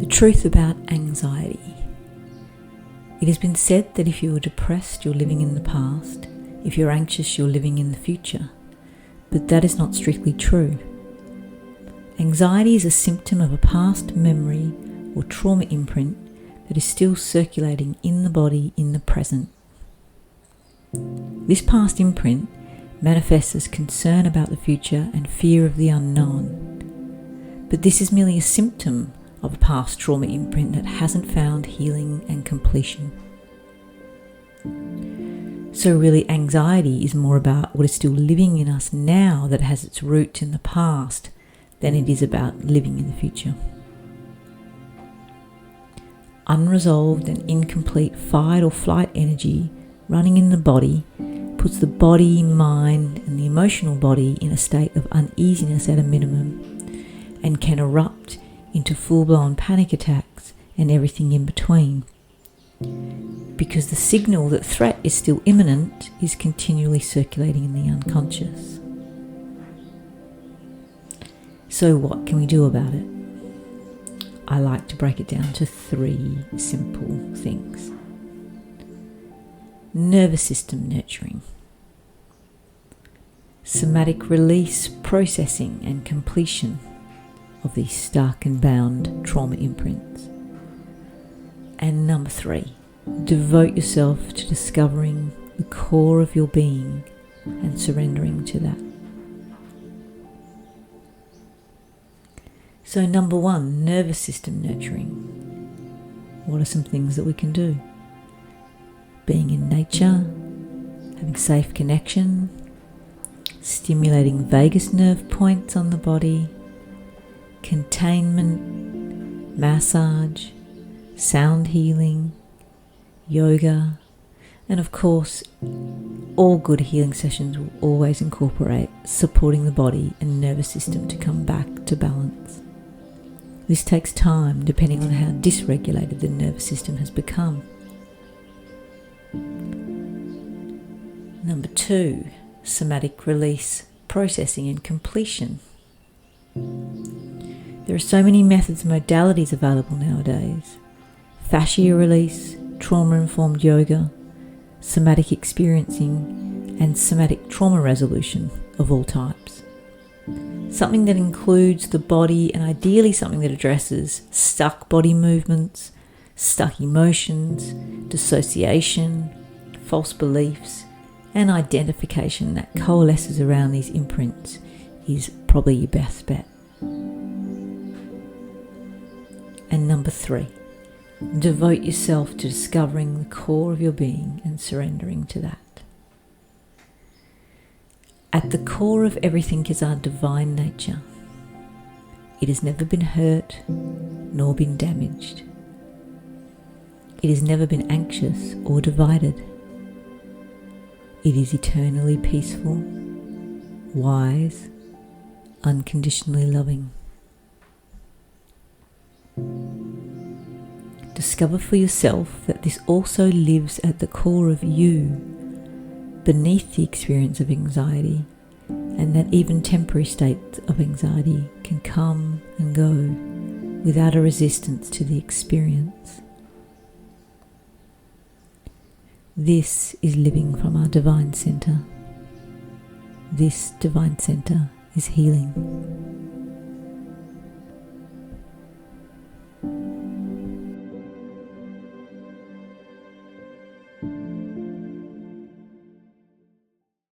truth about anxiety. It has been said that if you are depressed, you're living in the past. If you're anxious, you're living in the future. But that is not strictly true. Anxiety is a symptom of a past memory or trauma imprint that is still circulating in the body in the present. This past imprint manifests as concern about the future and fear of the unknown. But this is merely a symptom of a past trauma imprint that hasn't found healing and completion. So really, anxiety is more about what is still living in us now that has its roots in the past than it is about living in the future. Unresolved and incomplete fight or flight energy running in the body puts the body, mind, and the emotional body in a state of uneasiness at a minimum and can erupt into full-blown panic attacks and everything in between, because the signal that threat is still imminent is continually circulating in the unconscious. So what can we do about it? I like to break it down to 3 simple things. Nervous system nurturing, somatic release, processing and completion of these stuck and bound trauma imprints. And number 3, devote yourself to discovering the core of your being and surrendering to that. So number 1, nervous system nurturing. What are some things that we can do? Being in nature, having safe connection, stimulating vagus nerve points on the body, containment, massage, sound healing, yoga, and of course, all good healing sessions will always incorporate supporting the body and nervous system to come back to balance. This takes time depending on how dysregulated the nervous system has become. Number 2, somatic release, processing and completion. There are so many methods and modalities available nowadays. Fascia release, trauma-informed yoga, somatic experiencing, and somatic trauma resolution of all types. Something that includes the body, and ideally something that addresses stuck body movements, stuck emotions, dissociation, false beliefs, and identification that coalesces around these imprints is probably your best bet. And number 3, devote yourself to discovering the core of your being and surrendering to that. At the core of everything is our divine nature. It has never been hurt nor been damaged. It has never been anxious or divided. It is eternally peaceful, wise, unconditionally loving. Discover for yourself that this also lives at the core of you, beneath the experience of anxiety, and that even temporary states of anxiety can come and go without a resistance to the experience. This is living from our divine center. This divine center is healing.